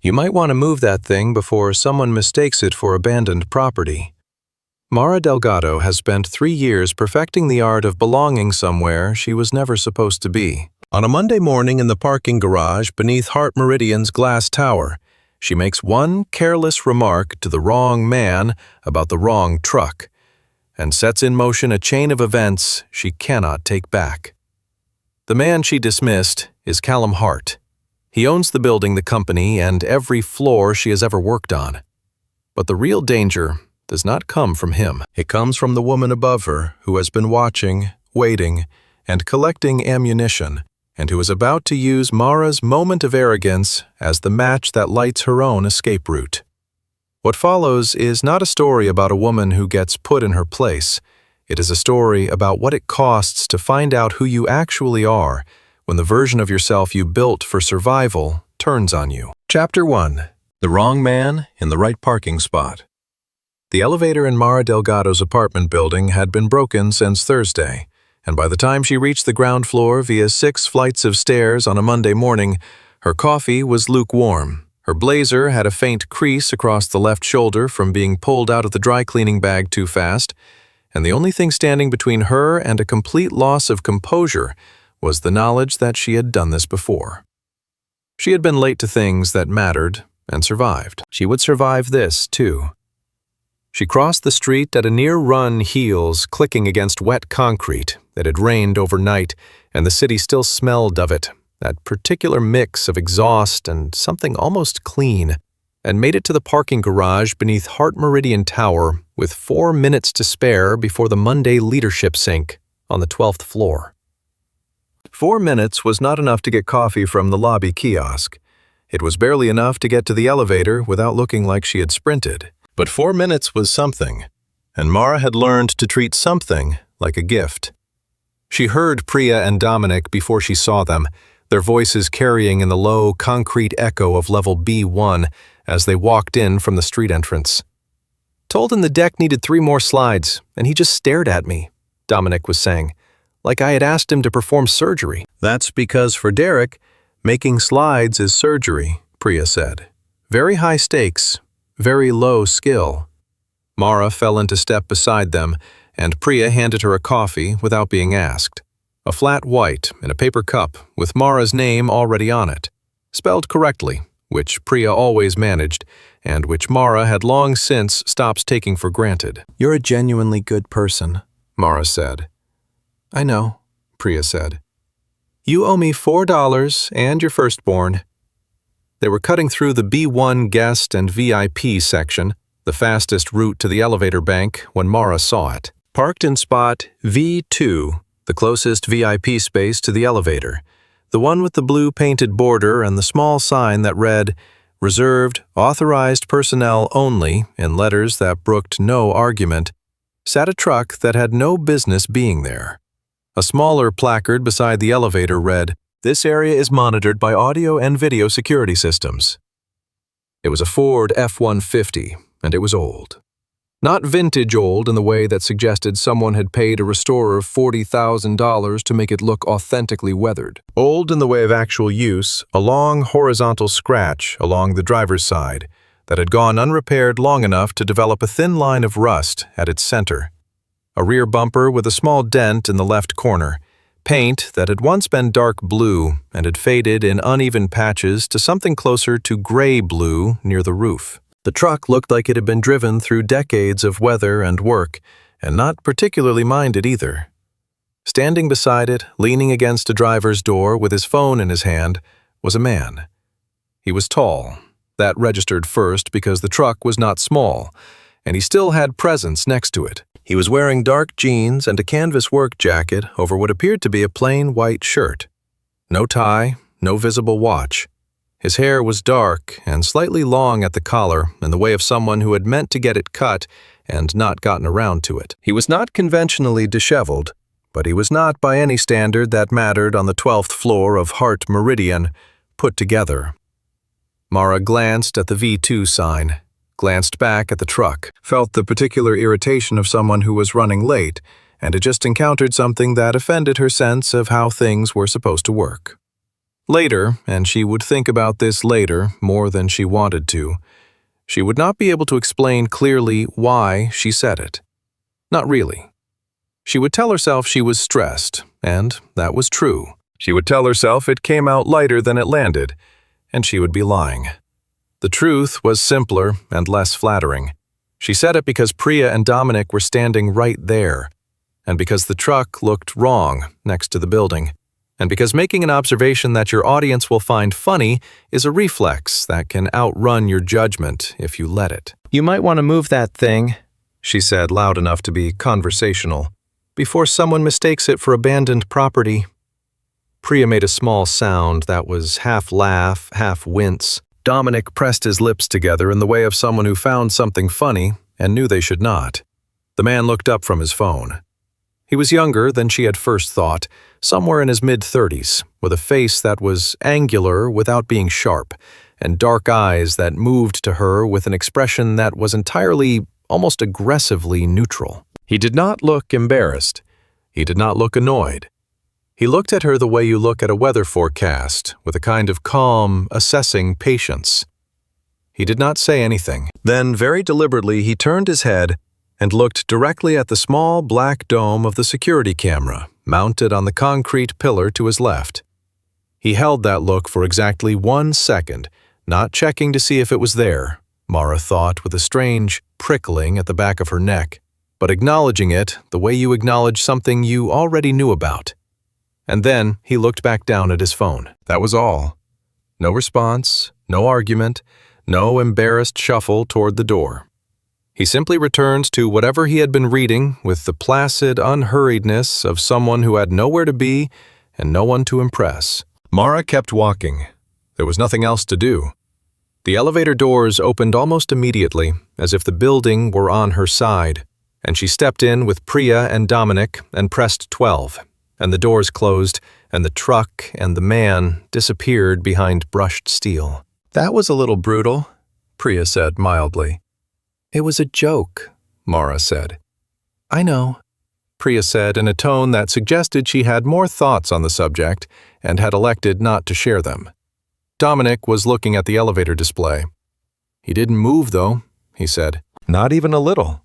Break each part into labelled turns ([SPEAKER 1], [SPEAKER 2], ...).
[SPEAKER 1] You might want to move that thing before someone mistakes it for abandoned property. Mara Delgado has spent 3 years perfecting the art of belonging somewhere she was never supposed to be. On a Monday morning in the parking garage beneath Harte Meridian's glass tower, she makes one careless remark to the wrong man about the wrong truck, and sets in motion a chain of events she cannot take back. The man she dismissed is Callum Harte. He owns the building, the company, and every floor she has ever worked on. But the real danger does not come from him. It comes from the woman above her who has been watching, waiting, and collecting ammunition, and who is about to use Mara's moment of arrogance as the match that lights her own escape route. What follows is not a story about a woman who gets put in her place. It is a story about what it costs to find out who you actually are when the version of yourself you built for survival turns on you. Chapter 1. The Wrong Man in the Right Parking Spot. The elevator in Mara Delgado's apartment building had been broken since Thursday, and by the time she reached the ground floor via 6 flights of stairs on a Monday morning, her coffee was lukewarm. Her blazer had a faint crease across the left shoulder from being pulled out of the dry cleaning bag too fast, and the only thing standing between her and a complete loss of composure was the knowledge that she had done this before. She had been late to things that mattered and survived. She would survive this, too. She crossed the street at a near-run heels, clicking against wet concrete that had rained overnight, and the city still smelled of it, that particular mix of exhaust and something almost clean, and made it to the parking garage beneath Harte Meridian Tower with 4 minutes to spare before the Monday leadership sink on the 12th floor. 4 minutes was not enough to get coffee from the lobby kiosk. It was barely enough to get to the elevator without looking like she had sprinted. But 4 minutes was something, and Mara had learned to treat something like a gift. She heard Priya and Dominic before she saw them, their voices carrying in the low, concrete echo of level B1 as they walked in from the street entrance. "Told him the deck needed 3 more slides, and he just stared at me," Dominic was saying, like I had asked him to perform surgery. "That's because for Derek, making slides is surgery," Priya said. "Very high stakes. Very low skill." Mara fell into step beside them, and Priya handed her a coffee without being asked. A flat white in a paper cup with Mara's name already on it, spelled correctly, which Priya always managed, and which Mara had long since stopped taking for granted. "You're a genuinely good person," Mara said. "I know," Priya said. "You owe me $4 and your firstborn." They were cutting through the B1 guest and VIP section, the fastest route to the elevator bank, when Mara saw it. Parked in spot V2, the closest VIP space to the elevator, the one with the blue painted border and the small sign that read, "Reserved, authorized personnel only," in letters that brooked no argument, sat a truck that had no business being there. A smaller placard beside the elevator read, "This area is monitored by audio and video security systems." It was a Ford F-150, and it was old. Not vintage old in the way that suggested someone had paid a restorer $40,000 to make it look authentically weathered. Old in the way of actual use, a long horizontal scratch along the driver's side that had gone unrepaired long enough to develop a thin line of rust at its center. A rear bumper with a small dent in the left corner, paint that had once been dark blue and had faded in uneven patches to something closer to gray blue near the roof. The truck looked like it had been driven through decades of weather and work, and not particularly minded either. Standing beside it, leaning against a driver's door with his phone in his hand, was a man. He was tall. That registered first because the truck was not small, and he still had presence next to it. He was wearing dark jeans and a canvas work jacket over what appeared to be a plain white shirt. No tie, no visible watch. His hair was dark and slightly long at the collar in the way of someone who had meant to get it cut and not gotten around to it. He was not conventionally disheveled, but he was not by any standard that mattered on the 12th floor of Harte Meridian, put together. Mara glanced at the V2 sign, glanced back at the truck, felt the particular irritation of someone who was running late and had just encountered something that offended her sense of how things were supposed to work. Later, and she would think about this later more than she wanted to, she would not be able to explain clearly why she said it. Not really. She would tell herself she was stressed, and that was true. She would tell herself it came out lighter than it landed, and she would be lying. The truth was simpler and less flattering. She said it because Priya and Dominic were standing right there, and because the truck looked wrong next to the building, and because making an observation that your audience will find funny is a reflex that can outrun your judgment if you let it. "You might want to move that thing," she said loud enough to be conversational, "before someone mistakes it for abandoned property." Priya made a small sound that was half laugh, half wince. Dominic pressed his lips together in the way of someone who found something funny and knew they should not. The man looked up from his phone. He was younger than she had first thought, somewhere in his mid-30s, with a face that was angular without being sharp, and dark eyes that moved to her with an expression that was entirely, almost aggressively neutral. He did not look embarrassed. He did not look annoyed. He looked at her the way you look at a weather forecast, with a kind of calm, assessing patience. He did not say anything. Then, very deliberately, he turned his head and looked directly at the small black dome of the security camera, mounted on the concrete pillar to his left. He held that look for exactly 1 second, not checking to see if it was there, Mara thought with a strange prickling at the back of her neck, but acknowledging it the way you acknowledge something you already knew about. And then he looked back down at his phone. That was all. No response, no argument, no embarrassed shuffle toward the door. He simply returned to whatever he had been reading with the placid unhurriedness of someone who had nowhere to be and no one to impress. Mara kept walking. There was nothing else to do. The elevator doors opened almost immediately, as if the building were on her side, and she stepped in with Priya and Dominic and pressed 12. And the doors closed, and the truck and the man disappeared behind brushed steel. "That was a little brutal," Priya said mildly. "It was a joke," Mara said. "I know," Priya said in a tone that suggested she had more thoughts on the subject and had elected not to share them. Dominic was looking at the elevator display. "He didn't move, though," he said. "Not even a little."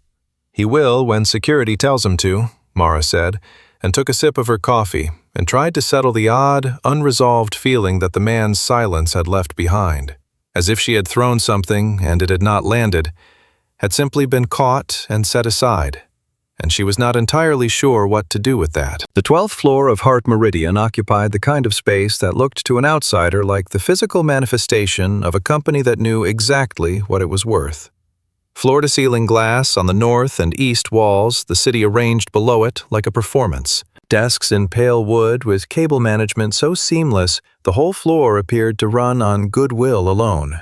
[SPEAKER 1] "He will when security tells him to," Mara said, and took a sip of her coffee and tried to settle the odd, unresolved feeling that the man's silence had left behind, as if she had thrown something and it had not landed, had simply been caught and set aside, and she was not entirely sure what to do with that. The 12th floor of Harte Meridian occupied the kind of space that looked to an outsider like the physical manifestation of a company that knew exactly what it was worth. Floor-to-ceiling glass on the north and east walls, the city arranged below it like a performance. Desks in pale wood with cable management so seamless the whole floor appeared to run on goodwill alone.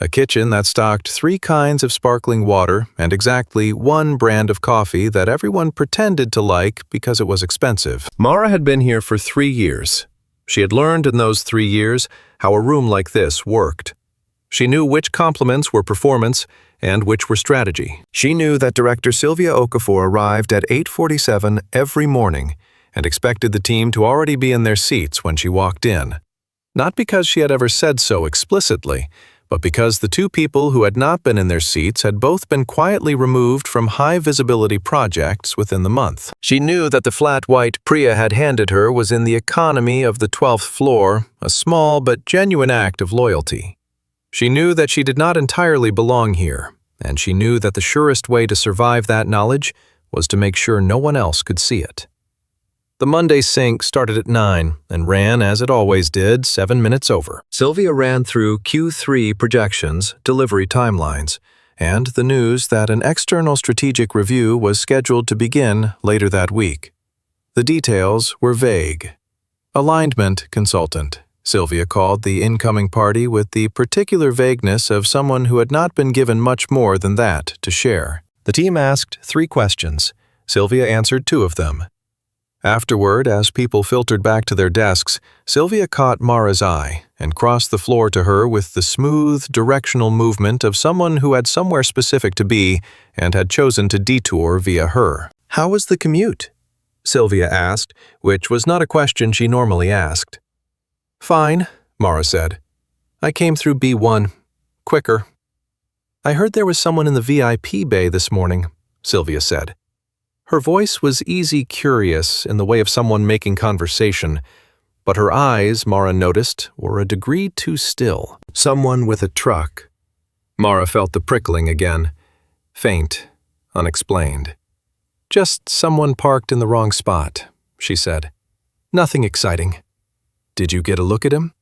[SPEAKER 1] A kitchen that stocked 3 kinds of sparkling water and exactly 1 brand of coffee that everyone pretended to like because it was expensive. Mara had been here for 3 years. She had learned in those 3 years how a room like this worked. She knew which compliments were performance and which were strategy. She knew that director Sylvia Okafor arrived at 8:47 every morning and expected the team to already be in their seats when she walked in. Not because she had ever said so explicitly, but because the 2 people who had not been in their seats had both been quietly removed from high-visibility projects within the month. She knew that the flat white Priya had handed her was in the economy of the 12th floor, a small but genuine act of loyalty. She knew that she did not entirely belong here, and she knew that the surest way to survive that knowledge was to make sure no one else could see it. The Monday sync started at 9 and ran, as it always did, 7 minutes over. Sylvia ran through Q3 projections, delivery timelines, and the news that an external strategic review was scheduled to begin later that week. The details were vague. Alignment consultant, Sylvia called the incoming party with the particular vagueness of someone who had not been given much more than that to share. The team asked 3 questions. Sylvia answered 2 of them. Afterward, as people filtered back to their desks, Sylvia caught Mara's eye and crossed the floor to her with the smooth, directional movement of someone who had somewhere specific to be and had chosen to detour via her. "How was the commute?" Sylvia asked, which was not a question she normally asked. Fine, Mara said. I came through B1. Quicker. I heard there was someone in the VIP bay this morning, Sylvia said. Her voice was easy curious in the way of someone making conversation, but her eyes, Mara noticed, were a degree too still. Someone with a truck. Mara felt the prickling again. Faint, unexplained. Just someone parked in the wrong spot, she said. Nothing exciting. Did you get a look at him?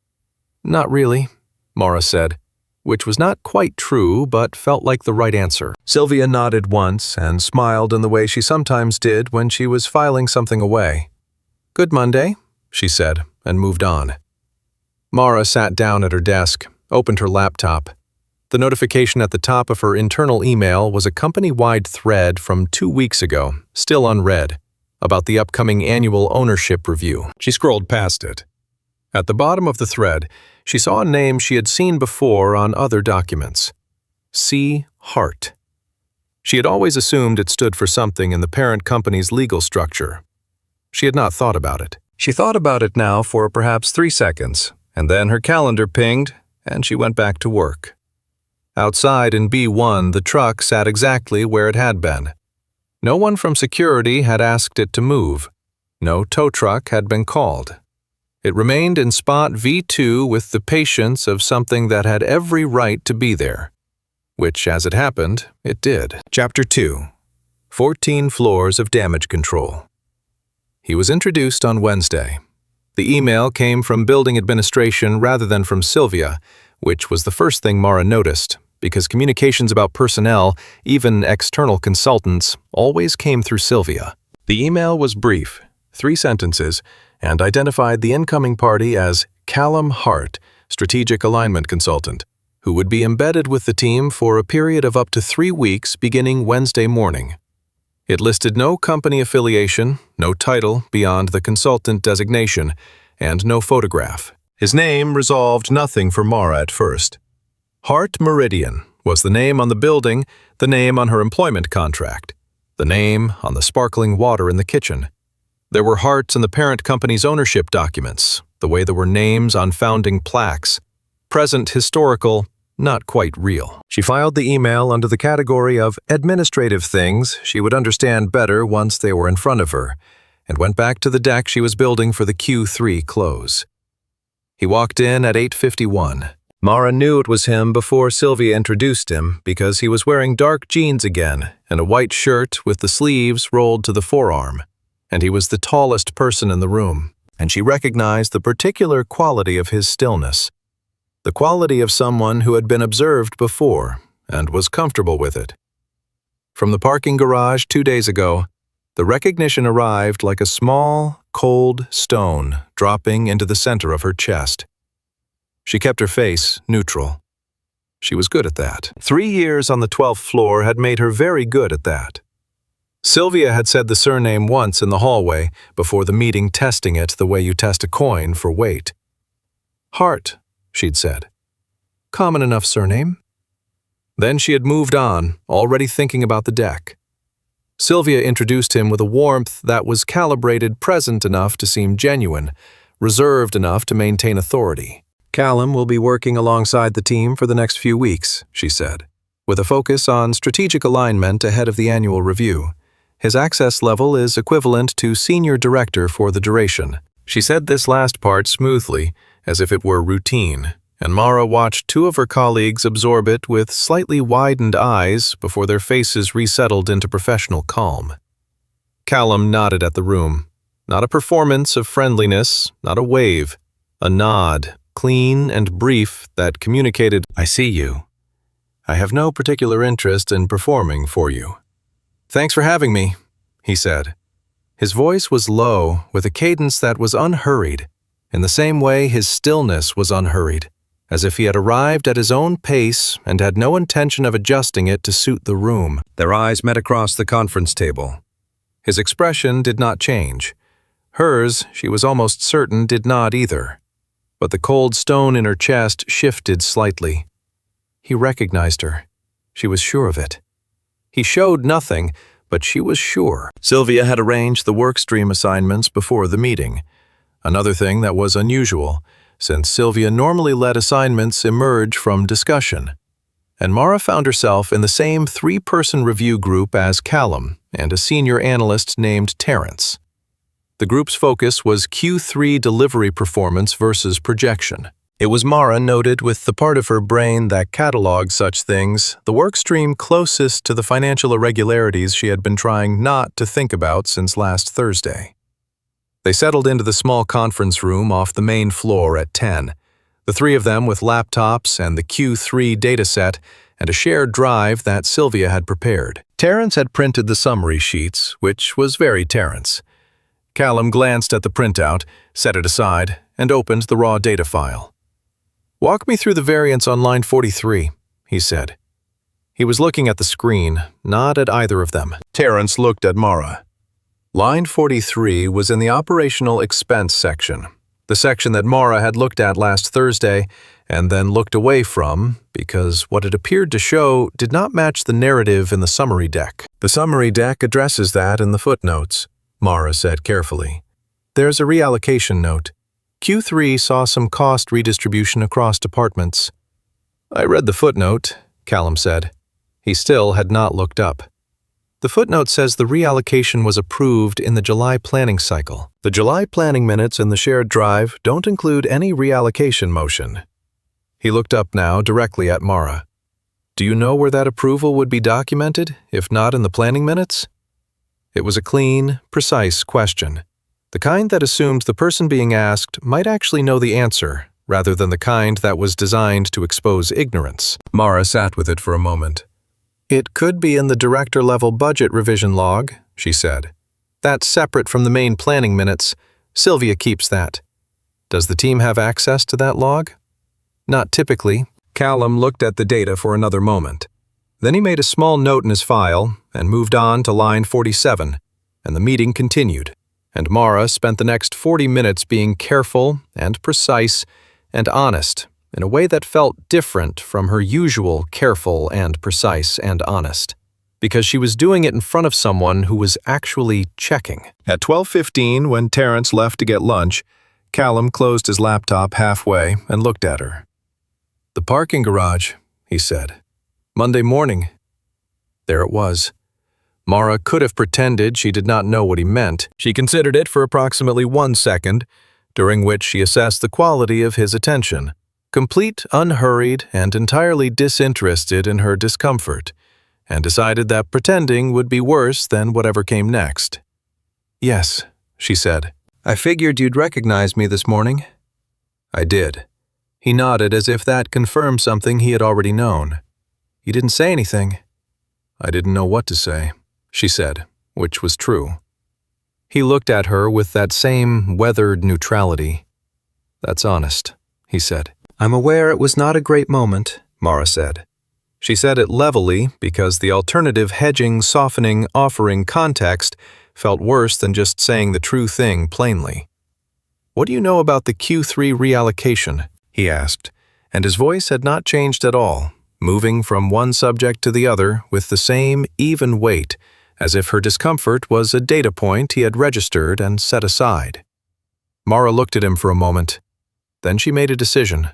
[SPEAKER 1] Not really, Mara said, which was not quite true but felt like the right answer. Sylvia nodded once and smiled in the way she sometimes did when she was filing something away. Good Monday, she said, and moved on. Mara sat down at her desk, opened her laptop. The notification at the top of her internal email was a company-wide thread from 2 weeks ago, still unread, about the upcoming annual ownership review. She scrolled past it. At the bottom of the thread, she saw a name she had seen before on other documents. C. Harte. She had always assumed it stood for something in the parent company's legal structure. She had not thought about it. She thought about it now for perhaps 3 seconds, and then her calendar pinged, and she went back to work. Outside in B1, the truck sat exactly where it had been. No one from security had asked it to move. No tow truck had been called. It remained in spot V2 with the patience of something that had every right to be there. Which, as it happened, it did. Chapter 2. 14 Floors of Damage Control. He was introduced on Wednesday. The email came from building administration rather than from Sylvia, which was the first thing Mara noticed, because communications about personnel, even external consultants, always came through Sylvia. The email was brief, 3 sentences, and identified the incoming party as Callum Harte, Strategic Alignment Consultant, who would be embedded with the team for a period of up to 3 weeks beginning Wednesday morning. It listed no company affiliation, no title beyond the consultant designation, and no photograph. His name resolved nothing for Mara at first. Harte Meridian was the name on the building, the name on her employment contract, the name on the sparkling water in the kitchen. There were Hartes in the parent company's ownership documents, the way there were names on founding plaques. Present historical, not quite real. She filed the email under the category of administrative things she would understand better once they were in front of her, and went back to the deck she was building for the Q3 close. He walked in at 8:51. Mara knew it was him before Sylvia introduced him because he was wearing dark jeans again and a white shirt with the sleeves rolled to the forearm, and he was the tallest person in the room, and she recognized the particular quality of his stillness, the quality of someone who had been observed before and was comfortable with it. From the parking garage 2 days ago, the recognition arrived like a small, cold stone dropping into the center of her chest. She kept her face neutral. She was good at that. 3 years on the 12th floor had made her very good at that. Sylvia had said the surname once in the hallway before the meeting, testing it the way you test a coin for weight. Harte, she'd said. Common enough surname. Then she had moved on, already thinking about the deck. Sylvia introduced him with a warmth that was calibrated present enough to seem genuine, reserved enough to maintain authority. Callum will be working alongside the team for the next few weeks, she said, with a focus on strategic alignment ahead of the annual review. His access level is equivalent to senior director for the duration. She said this last part smoothly, as if it were routine, and Mara watched 2 of her colleagues absorb it with slightly widened eyes before their faces resettled into professional calm. Callum nodded at the room. Not a performance of friendliness, not a wave, a nod, clean and brief, that communicated, I see you. I have no particular interest in performing for you. Thanks for having me, he said. His voice was low, with a cadence that was unhurried, in the same way his stillness was unhurried, as if he had arrived at his own pace and had no intention of adjusting it to suit the room. Their eyes met across the conference table. His expression did not change. Hers, she was almost certain, did not either. But the cold stone in her chest shifted slightly. He recognized her. She was sure of it. He showed nothing, but she was sure. Sylvia had arranged the workstream assignments before the meeting. Another thing that was unusual, since Sylvia normally let assignments emerge from discussion. And Mara found herself in the same three-person review group as Callum and a senior analyst named Terrence. The group's focus was Q3 delivery performance versus projection. It was Mara noted with the part of her brain that catalogued such things, the workstream closest to the financial irregularities she had been trying not to think about since last Thursday. They settled into the small conference room off the main floor at 10, the three of them with laptops and the Q3 dataset and a shared drive that Sylvia had prepared. Terrence had printed the summary sheets, which was very Terrence. Callum glanced at the printout, set it aside, and opened the raw data file. "Walk me through the variance on line 43, he said. He was looking at the screen, not at either of them. Terrence looked at Mara. Line 43 was in the operational expense section, the section that Mara had looked at last Thursday and then looked away from because what it appeared to show did not match the narrative in the summary deck. "The summary deck addresses that in the footnotes," Mara said carefully. "There's a reallocation note. Q3 saw some cost redistribution across departments." "I read the footnote," Callum said. He still had not looked up. "The footnote says the reallocation was approved in the July planning cycle. The July planning minutes in the shared drive don't include any reallocation motion." He looked up now directly at Mara. "Do you know where that approval would be documented, if not in the planning minutes?" It was a clean, precise question, the kind that assumed the person being asked might actually know the answer, rather than the kind that was designed to expose ignorance. Mara sat with it for a moment. "It could be in the director-level budget revision log," she said. "That's separate from the main planning minutes. Sylvia keeps that. Does the team have access to that log?" "Not typically." Callum looked at the data for another moment. Then he made a small note in his file and moved on to line 47, and the meeting continued, and Mara spent the next 40 minutes being careful and precise and honest in a way that felt different from her usual careful and precise and honest, because she was doing it in front of someone who was actually checking. At 12:15, when Terrence left to get lunch, Callum closed his laptop halfway and looked at her. "The parking garage," he said. "Monday morning." There it was. Mara could have pretended she did not know what he meant. She considered it for approximately 1 second, during which she assessed the quality of his attention, complete, unhurried, and entirely disinterested in her discomfort, and decided that pretending would be worse than whatever came next. "Yes," she said. "I figured you'd recognize me this morning." "I did." He nodded as if that confirmed something he had already known. "You didn't say anything." "I didn't know what to say," she said, which was true. He looked at her with that same weathered neutrality. "That's honest," he said. "I'm aware it was not a great moment," Mara said. She said it levelly because the alternative hedging, softening, offering context felt worse than just saying the true thing plainly. "What do you know about the Q3 reallocation?" he asked, and his voice had not changed at all, moving from one subject to the other with the same even weight, as if her discomfort was a data point he had registered and set aside. Mara looked at him for a moment. Then she made a decision.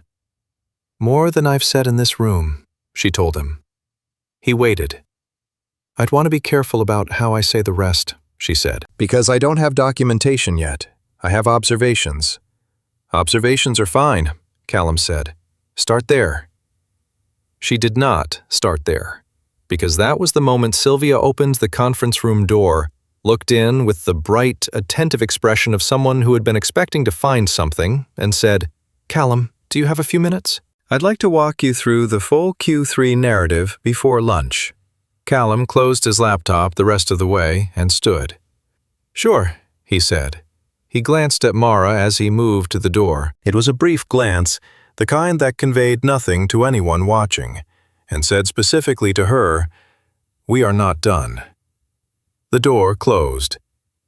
[SPEAKER 1] "More than I've said in this room," she told him. He waited. "I'd want to be careful about how I say the rest," she said. "Because I don't have documentation yet. I have observations." "Observations are fine," Callum said. "Start there." She did not start there, because that was the moment Sylvia opened the conference room door, looked in with the bright, attentive expression of someone who had been expecting to find something, and said, "Callum, do you have a few minutes? I'd like to walk you through the full Q3 narrative before lunch." Callum closed his laptop the rest of the way and stood. "Sure," he said. He glanced at Mara as he moved to the door. It was a brief glance, the kind that conveyed nothing to anyone watching, and said specifically to her, "We are not done." The door closed.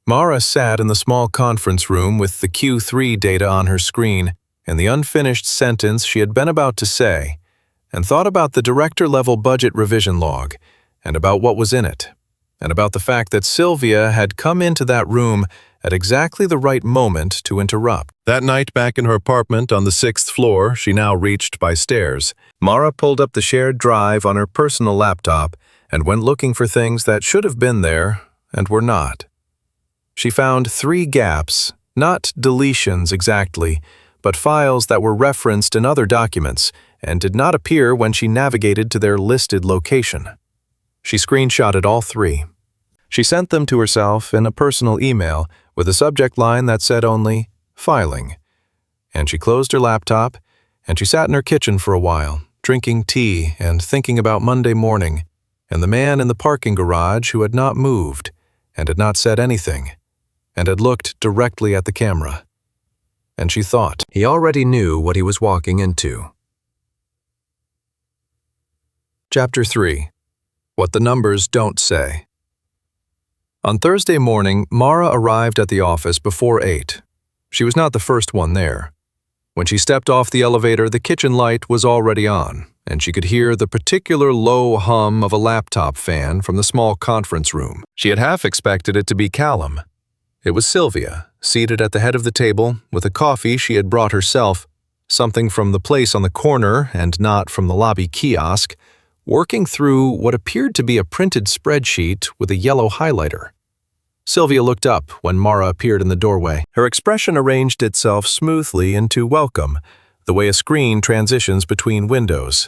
[SPEAKER 1] Mara sat in the small conference room with the Q3 data on her screen and the unfinished sentence she had been about to say, and thought about the director-level budget revision log and about what was in it, and about the fact that Sylvia had come into that room at exactly the right moment to interrupt. That night, back in her apartment on the 6th floor, she now reached by stairs, Mara pulled up the shared drive on her personal laptop and went looking for things that should have been there and were not. She found 3 gaps, not deletions exactly, but files that were referenced in other documents and did not appear when she navigated to their listed location. She screenshotted all 3. She sent them to herself in a personal email with a subject line that said only, "Filing." And she closed her laptop, and she sat in her kitchen for a while, drinking tea and thinking about Monday morning, and the man in the parking garage who had not moved, and had not said anything, and had looked directly at the camera. And she thought, he already knew what he was walking into. Chapter 3. What the Numbers Don't Say. On Thursday morning, Mara arrived at the office before 8. She was not the first one there. When she stepped off the elevator, the kitchen light was already on, and she could hear the particular low hum of a laptop fan from the small conference room. She had half expected it to be Callum. It was Sylvia, seated at the head of the table with a coffee she had brought herself, something from the place on the corner and not from the lobby kiosk, working through what appeared to be a printed spreadsheet with a yellow highlighter. Sylvia looked up when Mara appeared in the doorway. Her expression arranged itself smoothly into welcome, the way a screen transitions between windows.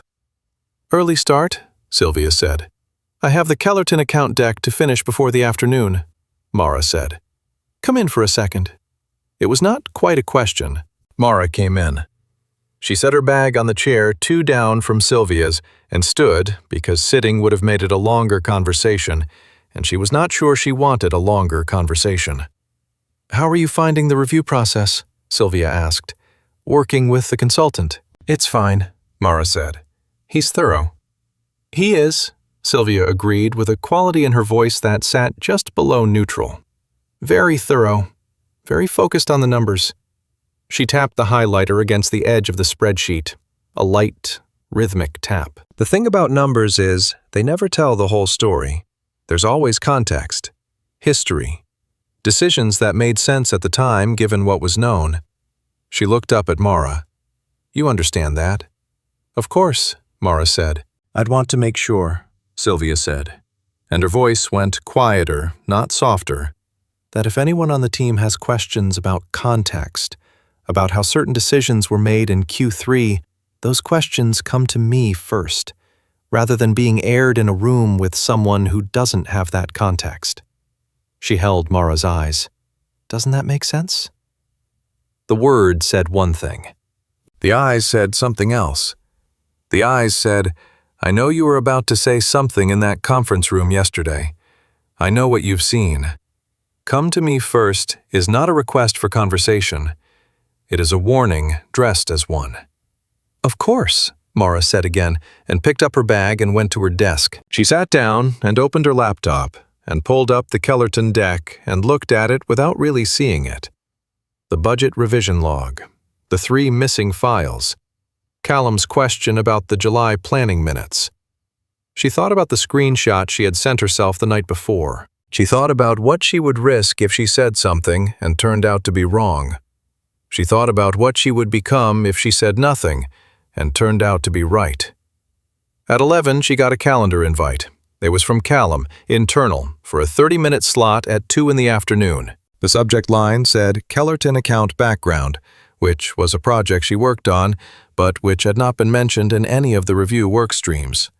[SPEAKER 1] "Early start," Sylvia said. "I have the Kellerton account deck to finish before the afternoon," Mara said. "Come in for a second." It was not quite a question. Mara came in. She set her bag on the chair 2 down from Sylvia's and stood because sitting would have made it a longer conversation, and she was not sure she wanted a longer conversation. "How are you finding the review process?" Sylvia asked. "Working with the consultant." "It's fine," Mara said. "He's thorough." "He is," Sylvia agreed with a quality in her voice that sat just below neutral. "Very thorough. Very focused on the numbers." She tapped the highlighter against the edge of the spreadsheet, a light, rhythmic tap. The thing about numbers is, they never tell the whole story. There's always context, history, decisions that made sense at the time given what was known. She looked up at Mara. "You understand that?" "Of course," Mara said. "I'd want to make sure," Sylvia said, and her voice went quieter, not softer, "that if anyone on the team has questions about context, about how certain decisions were made in Q3, those questions come to me first, rather than being aired in a room with someone who doesn't have that context." She held Mara's eyes. "Doesn't that make sense?" The word said one thing. The eyes said something else. The eyes said, "I know you were about to say something in that conference room yesterday. I know what you've seen. Come to me first is not a request for conversation. It is a warning dressed as one." "Of course," Mara said again, and picked up her bag and went to her desk. She sat down and opened her laptop and pulled up the Kellerton deck and looked at it without really seeing it. The budget revision log, the 3 missing files, Callum's question about the July planning minutes. She thought about the screenshot she had sent herself the night before. She thought about what she would risk if she said something and turned out to be wrong. She thought about what she would become if she said nothing and turned out to be right. At 11, she got a calendar invite. It was from Callum, internal, for a 30-minute slot at 2 in the afternoon. The subject line said Kellerton account background, which was a project she worked on, but which had not been mentioned in any of the review work streams.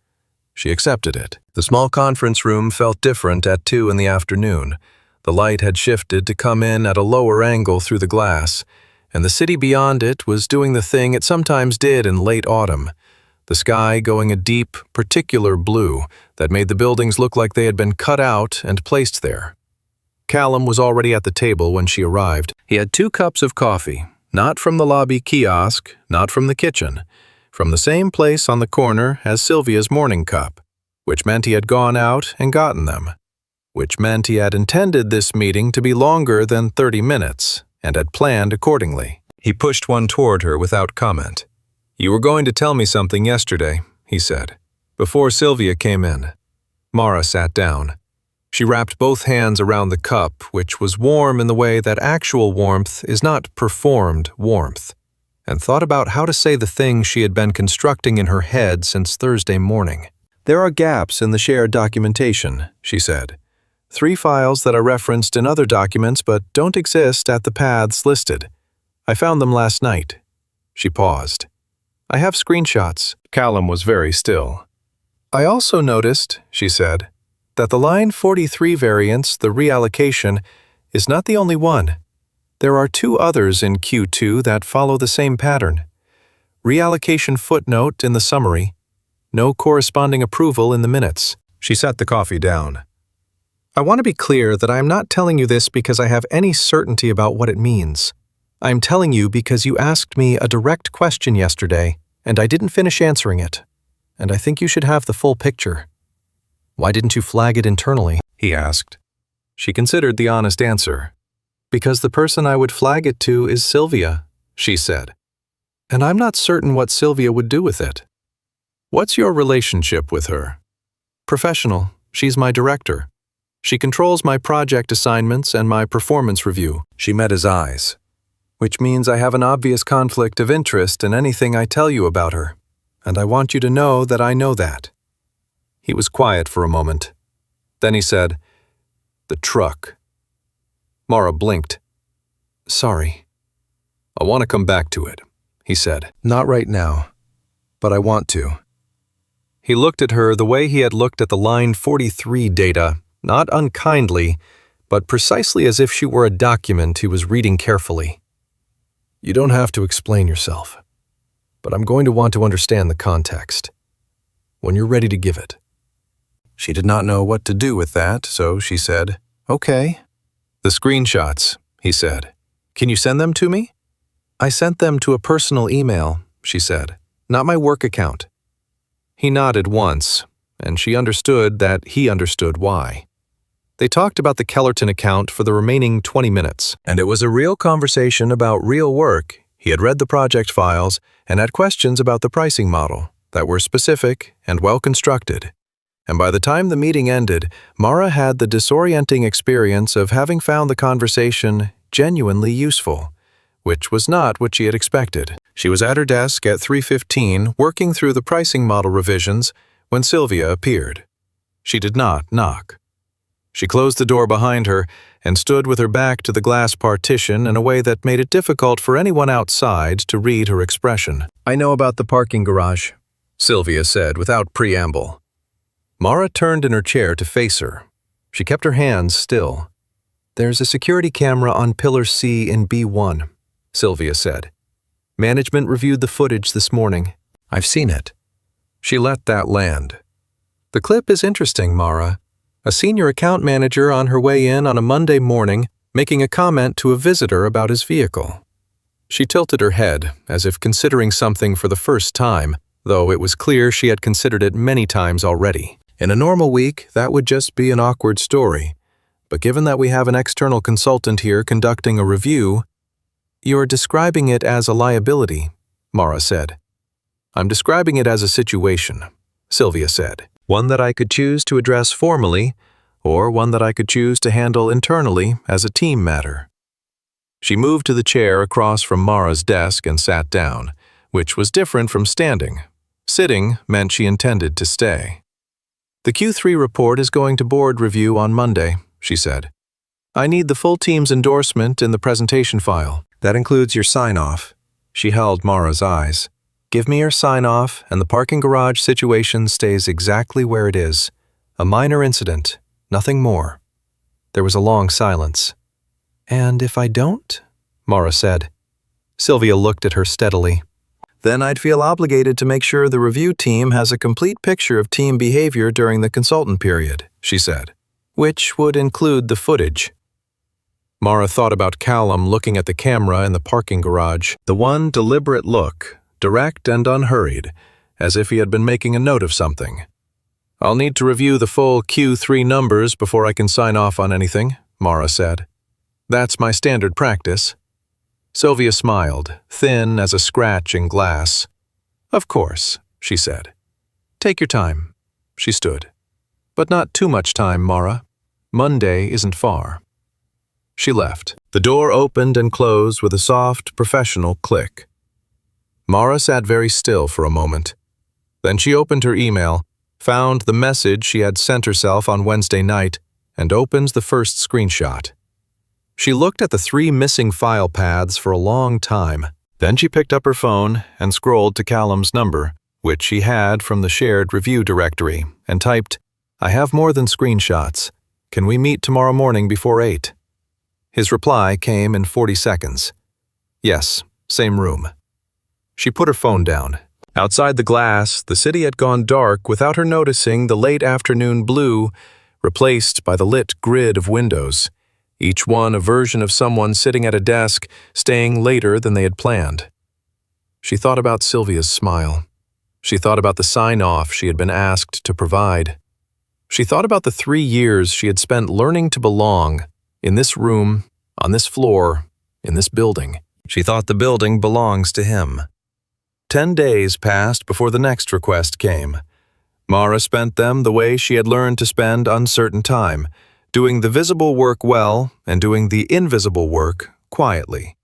[SPEAKER 1] She accepted it. The small conference room felt different at 2 in the afternoon. The light had shifted to come in at a lower angle through the glass, and the city beyond it was doing the thing it sometimes did in late autumn, the sky going a deep, particular blue that made the buildings look like they had been cut out and placed there. Callum was already at the table when she arrived. He had 2 cups of coffee, not from the lobby kiosk, not from the kitchen, from the same place on the corner as Sylvia's morning cup, which meant he had gone out and gotten them, which meant he had intended this meeting to be longer than 30 minutes, and had planned accordingly. He pushed one toward her without comment. "You were going to tell me something yesterday," he said, before Sylvia came in. Mara sat down. She wrapped both hands around the cup, which was warm in the way that actual warmth is not performed warmth, and thought about how to say the things she had been constructing in her head since Thursday morning. "There are gaps in the shared documentation," she said. "3 files that are referenced in other documents but don't exist at the paths listed. I found them last night." She paused. "I have screenshots." Callum was very still. "I also noticed," she said, "that the line 43 variance, the reallocation, is not the only one. There are 2 others in Q2 that follow the same pattern. Reallocation footnote in the summary. No corresponding approval in the minutes." She set the coffee down. "I want to be clear that I am not telling you this because I have any certainty about what it means. I am telling you because you asked me a direct question yesterday, and I didn't finish answering it. And I think you should have the full picture." "Why didn't you flag it internally?" he asked. She considered the honest answer. "Because the person I would flag it to is Sylvia," she said. "And I'm not certain what Sylvia would do with it." "What's your relationship with her?" "Professional. She's my director. She controls my project assignments and my performance review." She met his eyes. "Which means I have an obvious conflict of interest in anything I tell you about her, and I want you to know that I know that." He was quiet for a moment. Then he said, "The truck." Mara blinked. "Sorry." "I want to come back to it," he said. "Not right now, but I want to." He looked at her the way he had looked at the line 43 data, not unkindly, but precisely as if she were a document he was reading carefully. "You don't have to explain yourself, but I'm going to want to understand the context when you're ready to give it." She did not know what to do with that, so she said, "Okay." "The screenshots," he said. "Can you send them to me?" "I sent them to a personal email," she said, "not my work account." He nodded once, and she understood that he understood why. They talked about the Kellerton account for the remaining 20 minutes, and it was a real conversation about real work. He had read the project files and had questions about the pricing model that were specific and well-constructed. And by the time the meeting ended, Mara had the disorienting experience of having found the conversation genuinely useful, which was not what she had expected. She was at her desk at 3:15 working through the pricing model revisions when Sylvia appeared. She did not knock. She closed the door behind her and stood with her back to the glass partition in a way that made it difficult for anyone outside to read her expression. "I know about the parking garage," Sylvia said without preamble. Mara turned in her chair to face her. She kept her hands still. "There's a security camera on Pillar C in B1, Sylvia said. "Management reviewed the footage this morning. I've seen it." She let that land. "The clip is interesting, Mara. A senior account manager on her way in on a Monday morning making a comment to a visitor about his vehicle." She tilted her head, as if considering something for the first time, though it was clear she had considered it many times already. In a normal week, that would just be an awkward story. But given that we have an external consultant here conducting a review, "You're describing it as a liability," Mara said. "I'm describing it as a situation," Sylvia said. "One that I could choose to address formally, or one that I could choose to handle internally as a team matter." She moved to the chair across from Mara's desk and sat down, which was different from standing. Sitting meant she intended to stay. "The Q3 report is going to board review on Monday," she said. "I need the full team's endorsement in the presentation file. That includes your sign-off." She held Mara's eyes. "Give me your sign-off, and the parking garage situation stays exactly where it is. A minor incident, nothing more." There was a long silence. "And if I don't?" Mara said. Sylvia looked at her steadily. "Then I'd feel obligated to make sure the review team has a complete picture of team behavior during the consultant period," she said, "which would include the footage." Mara thought about Callum looking at the camera in the parking garage, the one deliberate look, direct and unhurried, as if he had been making a note of something. "I'll need to review the full Q3 numbers before I can sign off on anything," Mara said. "That's my standard practice." Sylvia smiled, thin as a scratch in glass. "Of course," she said. "Take your time." She stood. "But not too much time, Mara. Monday isn't far. She left. The door opened and closed with a soft, professional click. Mara sat very still for a moment. Then she opened her email, found the message she had sent herself on Wednesday night, and opened the first screenshot. She looked at the 3 missing file paths for a long time. Then she picked up her phone and scrolled to Callum's number, which she had from the shared review directory, and typed, "I have more than screenshots. Can we meet tomorrow morning before 8? His reply came in 40 seconds. Yes, same room. She put her phone down. Outside the glass, the city had gone dark without her noticing the late afternoon blue, replaced by the lit grid of windows, each one a version of someone sitting at a desk, staying later than they had planned. She thought about Sylvia's smile. She thought about the sign-off she had been asked to provide. She thought about the 3 years she had spent learning to belong, in this room, on this floor, in this building. She thought the building belongs to him. 10 days passed before the next request came. Mara spent them the way she had learned to spend uncertain time, doing the visible work well and doing the invisible work quietly.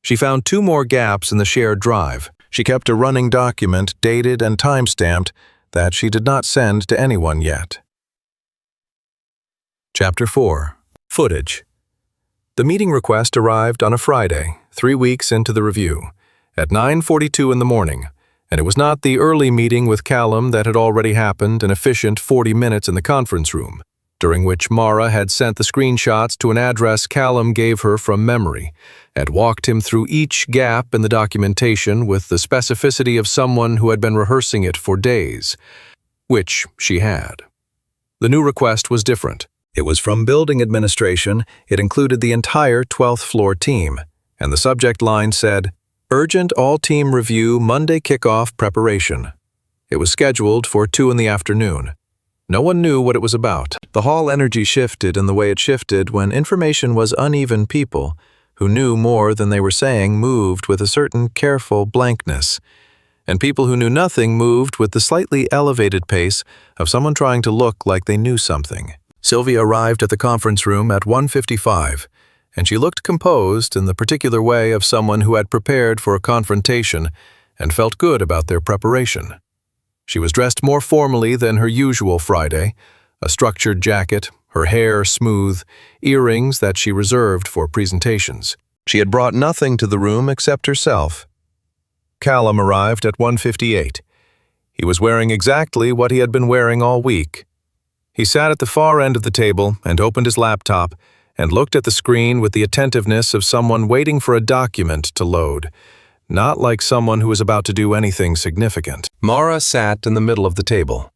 [SPEAKER 1] She found 2 more gaps in the shared drive. She kept a running document dated and time-stamped that she did not send to anyone yet. Chapter 4. Footage. The meeting request arrived on a Friday, 3 weeks into the review, at 9:42 in the morning, and it was not the early meeting with Callum that had already happened, an efficient 40 minutes in the conference room, during which Mara had sent the screenshots to an address Callum gave her from memory, and walked him through each gap in the documentation with the specificity of someone who had been rehearsing it for days, which she had. The new request was different. It was from building administration. It included the entire 12th floor team, and the subject line said, "Urgent all-team review Monday kickoff preparation." It was scheduled for 2 in the afternoon. No one knew what it was about. The hall energy shifted in the way it shifted when information was uneven. People who knew more than they were saying moved with a certain careful blankness, and people who knew nothing moved with the slightly elevated pace of someone trying to look like they knew something. Sylvia arrived at the conference room at 1:55, and she looked composed in the particular way of someone who had prepared for a confrontation and felt good about their preparation. She was dressed more formally than her usual Friday, a structured jacket, her hair smooth, earrings that she reserved for presentations. She had brought nothing to the room except herself. Callum arrived at 1:58. He was wearing exactly what he had been wearing all week. He sat at the far end of the table and opened his laptop and looked at the screen with the attentiveness of someone waiting for a document to load, not like someone who was about to do anything significant. Mara sat in the middle of the table.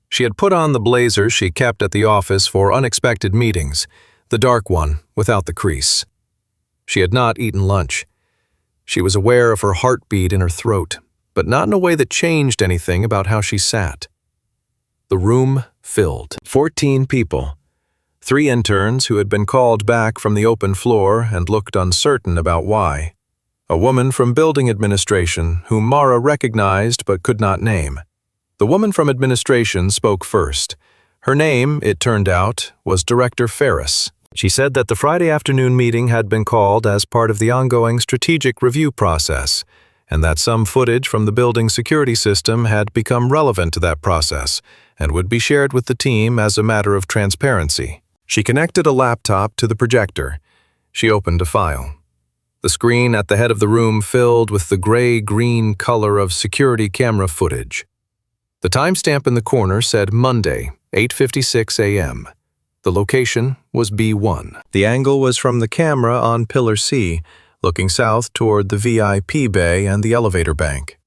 [SPEAKER 1] She had put on the blazer she kept at the office for unexpected meetings, the dark one without the crease. She had not eaten lunch. She was aware of her heartbeat in her throat, but not in a way that changed anything about how she sat. The room filled. 14 people. 3 interns who had been called back from the open floor and looked uncertain about why. A woman from building administration whom Mara recognized but could not name. The woman from administration spoke first. Her name, it turned out, was Director Ferris. She said that the Friday afternoon meeting had been called as part of the ongoing strategic review process, and that some footage from the building security system had become relevant to that process and would be shared with the team as a matter of transparency. She connected a laptop to the projector. She opened a file. The screen at the head of the room filled with the gray-green color of security camera footage. The timestamp in the corner said Monday, 8:56 a.m. The location was B1. The angle was from the camera on Pillar C, looking south toward the VIP bay and the elevator bank.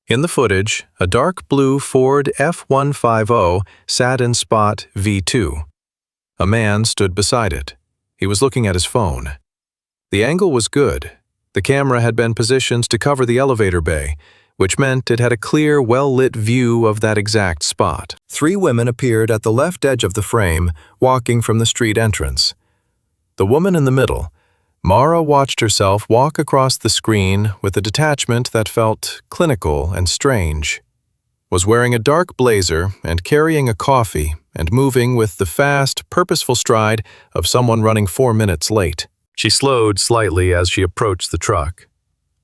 [SPEAKER 1] In the footage, a dark blue Ford F-150 sat in spot V2. A man stood beside it. He was looking at his phone. The angle was good. The camera had been positioned to cover the elevator bay, which meant it had a clear, well-lit view of that exact spot. 3 women appeared at the left edge of the frame, walking from the street entrance. The woman in the middle, Mara watched herself walk across the screen with a detachment that felt clinical and strange. was wearing a dark blazer and carrying a coffee and moving with the fast, purposeful stride of someone running 4 minutes late. She slowed slightly as she approached the truck.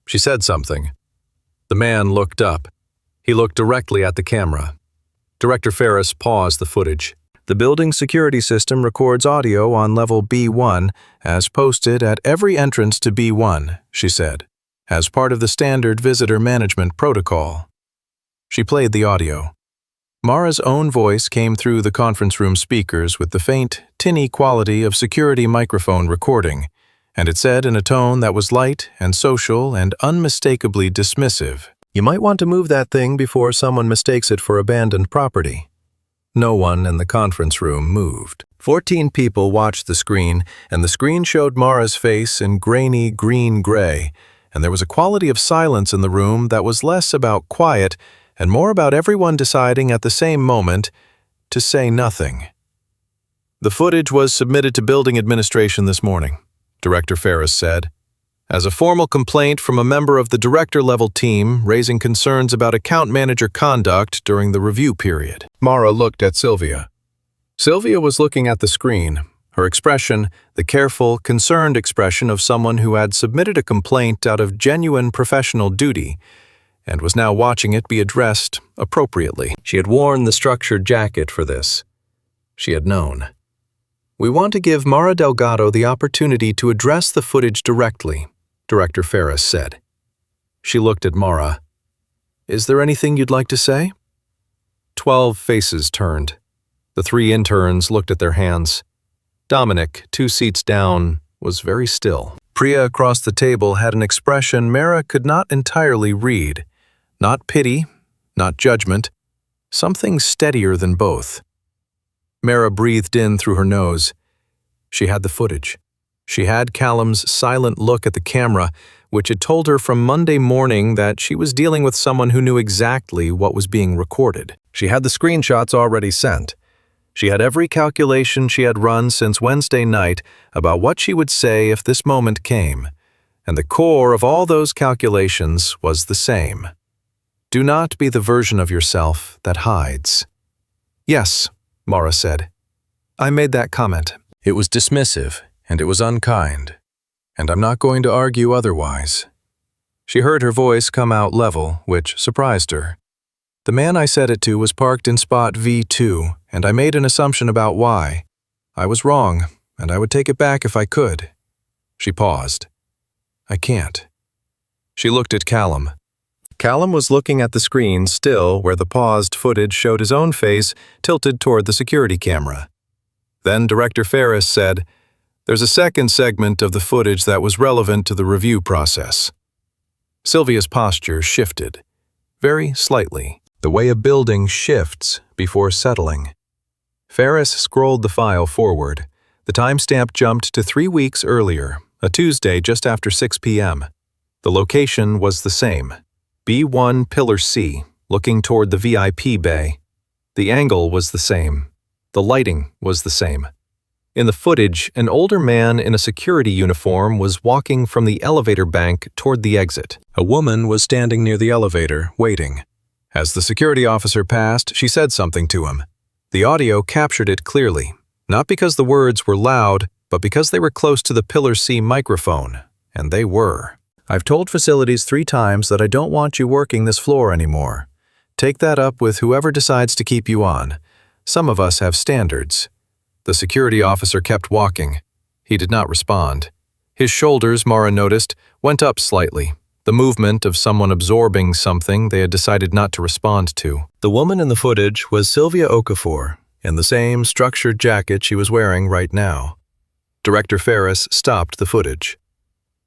[SPEAKER 1] She said something. The man looked up. He looked directly at the camera. Director Ferris paused the footage. The building security system records audio on level B1 as posted at every entrance to B1, she said, as part of the standard visitor management protocol. She played the audio. Mara's own voice came through the conference room speakers with the faint, tinny quality of security microphone recording, and it said in a tone that was light and social and unmistakably dismissive, "You might want to move that thing before someone mistakes it for abandoned property." No one in the conference room moved. 14 people watched the screen, and the screen showed Mara's face in grainy green-gray, and there was a quality of silence in the room that was less about quiet and more about everyone deciding at the same moment to say nothing. The footage was submitted to building administration this morning, Director Ferris said, as a formal complaint from a member of the director-level team raising concerns about account manager conduct during the review period. Mara looked at Sylvia. Sylvia was looking at the screen, her expression the careful, concerned expression of someone who had submitted a complaint out of genuine professional duty and was now watching it be addressed appropriately. She had worn the structured jacket for this. She had known. "We want to give Mara Delgado the opportunity to address the footage directly," Director Ferris said. She looked at Mara. "Is there anything you'd like to say?" 12 faces turned. The 3 interns looked at their hands. Dominic, 2 seats down, was very still. Priya across the table had an expression Mara could not entirely read. Not pity, not judgment, something steadier than both. Mara breathed in through her nose. She had the footage. She had Callum's silent look at the camera, which had told her from Monday morning that she was dealing with someone who knew exactly what was being recorded. She had the screenshots already sent. She had every calculation she had run since Wednesday night about what she would say if this moment came, and the core of all those calculations was the same. Do not be the version of yourself that hides. "Yes," Mara said. "I made that comment. It was dismissive, and it was unkind, and I'm not going to argue otherwise." She heard her voice come out level, which surprised her. "The man I said it to was parked in spot V2, and I made an assumption about why. I was wrong, and I would take it back if I could." She paused. "I can't." She looked at Callum. Callum was looking at the screen still where the paused footage showed his own face tilted toward the security camera. Then Director Ferris said, "There's a second segment of the footage that was relevant to the review process." Sylvia's posture shifted, very slightly, the way a building shifts before settling. Ferris scrolled the file forward. The timestamp jumped to 3 weeks earlier, a Tuesday just after 6 p.m. The location was the same. B1 Pillar C, looking toward the VIP bay. The angle was the same. The lighting was the same. In the footage, an older man in a security uniform was walking from the elevator bank toward the exit. A woman was standing near the elevator, waiting. As the security officer passed, she said something to him. The audio captured it clearly, not because the words were loud, but because they were close to the Pillar C microphone, and they were. "I've told facilities 3 times that I don't want you working this floor anymore. Take that up with whoever decides to keep you on. Some of us have standards." The security officer kept walking. He did not respond. His shoulders, Mara noticed, went up slightly, the movement of someone absorbing something they had decided not to respond to. The woman in the footage was Sylvia Okafor, in the same structured jacket she was wearing right now. Director Ferris stopped the footage.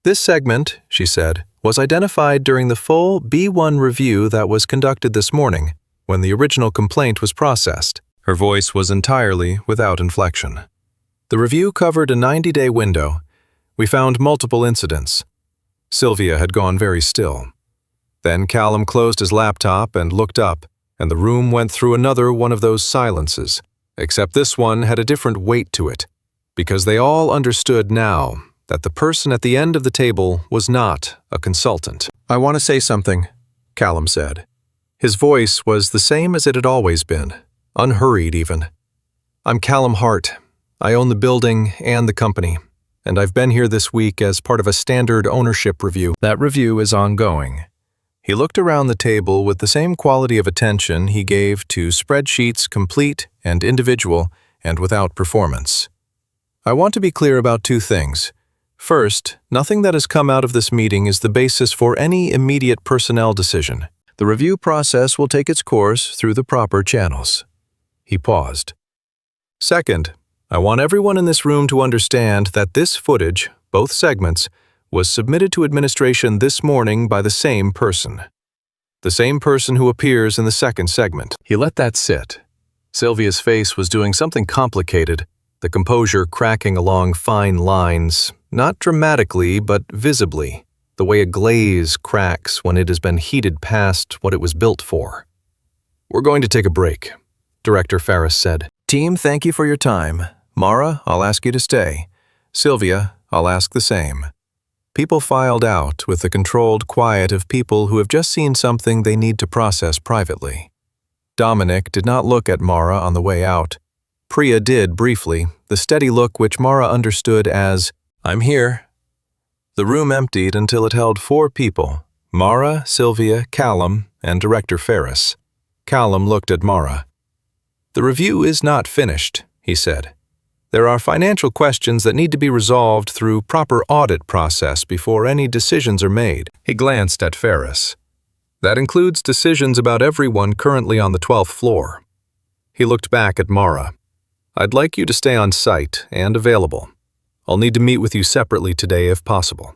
[SPEAKER 1] "This segment," she said, "was identified during the full B1 review that was conducted this morning, when the original complaint was processed." Her voice was entirely without inflection. "The review covered a 90-day window. We found multiple incidents." Sylvia had gone very still. Then Callum closed his laptop and looked up, and the room went through another one of those silences, except this one had a different weight to it, because they all understood now that the person at the end of the table was not a consultant. "I want to say something," Callum said. His voice was the same as it had always been, unhurried even. "I'm Callum Harte. I own the building and the company, and I've been here this week as part of a standard ownership review. That review is ongoing." He looked around the table with the same quality of attention he gave to spreadsheets complete and individual and without performance. "I want to be clear about two things. First, nothing that has come out of this meeting is the basis for any immediate personnel decision. The review process will take its course through the proper channels." He paused. "Second, I want everyone in this room to understand that this footage, both segments, was submitted to administration this morning by the same person. The same person who appears in the second segment." He let that sit. Sylvia's face was doing something complicated, the composure cracking along fine lines, not dramatically but visibly, the way a glaze cracks when it has been heated past what it was built for. "We're going to take a break," Director Ferris said. "Team, thank you for your time. Mara, I'll ask you to stay. Sylvia, I'll ask the same." People filed out with the controlled quiet of people who have just seen something they need to process privately. Dominic did not look at Mara on the way out. Priya did briefly, the steady look which Mara understood as, "I'm here." The room emptied until it held 4 people, Mara, Sylvia, Callum, and Director Ferris. Callum looked at Mara. "The review is not finished," he said. "There are financial questions that need to be resolved through proper audit process before any decisions are made." He glanced at Ferris. "That includes decisions about everyone currently on the 12th floor." He looked back at Mara. "I'd like you to stay on site and available. I'll need to meet with you separately today if possible."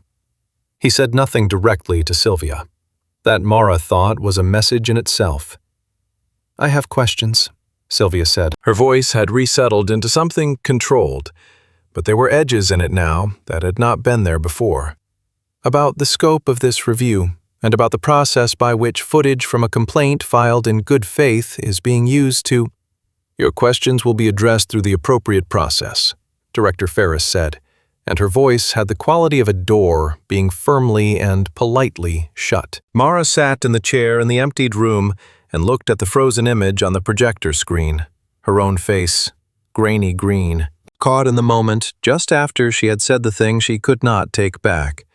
[SPEAKER 1] He said nothing directly to Sylvia. That, Mara thought, was a message in itself. "I have questions," Sylvia said. Her voice had resettled into something controlled, but there were edges in it now that had not been there before. "About the scope of this review, and about the process by which footage from a complaint filed in good faith is being used to—" "Your questions will be addressed through the appropriate process," Director Ferris said, and her voice had the quality of a door being firmly and politely shut. Mara sat in the chair in the emptied room and looked at the frozen image on the projector screen, her own face, grainy green, caught in the moment just after she had said the thing she could not take back,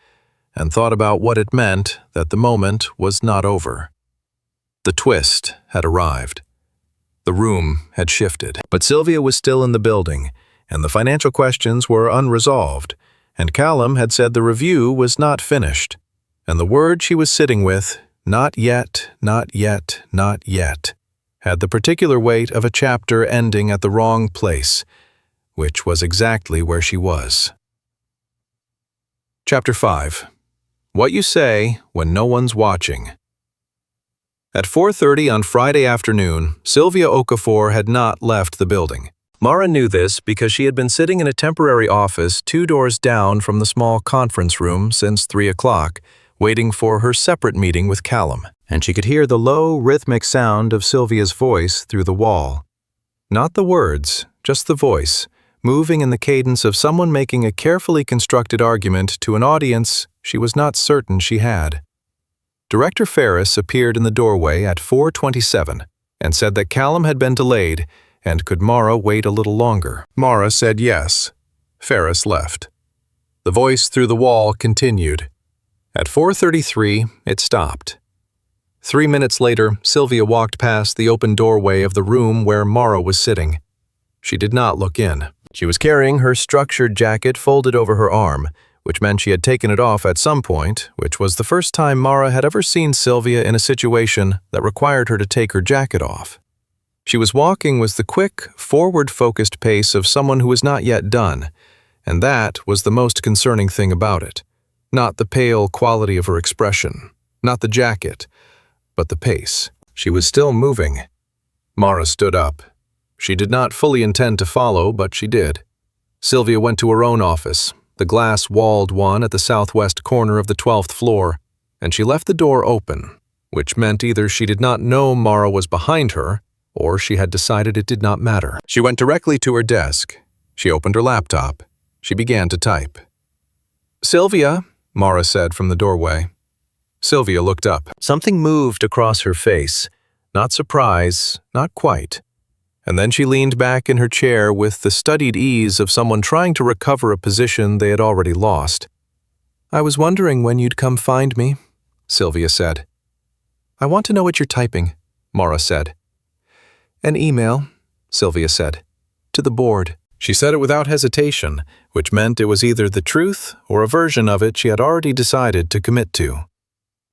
[SPEAKER 1] and thought about what it meant that the moment was not over. The twist had arrived. The room had shifted. But Sylvia was still in the building, and the financial questions were unresolved, and Callum had said the review was not finished, and the word she was sitting with, "not yet, not yet, not yet," had the particular weight of a chapter ending at the wrong place, which was exactly where she was. Chapter 5. What You Say When No One's Watching. At 4:30 on Friday afternoon, Sylvia Okafor had not left the building. Mara knew this because she had been sitting in a temporary office 2 doors down from the small conference room since 3 o'clock, waiting for her separate meeting with Callum, and she could hear the low, rhythmic sound of Sylvia's voice through the wall. Not the words, just the voice, moving in the cadence of someone making a carefully constructed argument to an audience she was not certain she had. Director Ferris appeared in the doorway at 4:27 and said that Callum had been delayed and could Mara wait a little longer. Mara said yes. Ferris left. The voice through the wall continued. At 4:33, it stopped. 3 minutes later, Sylvia walked past the open doorway of the room where Mara was sitting. She did not look in. She was carrying her structured jacket folded over her arm, which meant she had taken it off at some point, which was the first time Mara had ever seen Sylvia in a situation that required her to take her jacket off. She was walking with the quick, forward-focused pace of someone who was not yet done, and that was the most concerning thing about it. Not the pale quality of her expression, not the jacket, but the pace. She was still moving. Mara stood up. She did not fully intend to follow, but she did. Sylvia went to her own office, the glass-walled one at the southwest corner of the 12th floor, and she left the door open, which meant either she did not know Mara was behind her, or she had decided it did not matter. She went directly to her desk. She opened her laptop. She began to type. "Sylvia," Mara said from the doorway. Sylvia looked up. Something moved across her face, Not surprise, not quite. And then she leaned back in her chair with the studied ease of someone trying to recover a position they had already lost. "I was wondering when you'd come find me," Sylvia said. "I want to know what you're typing," Mara said. "An email," Sylvia said. "To the board." She said it without hesitation, which meant it was either the truth or a version of it she had already decided to commit to.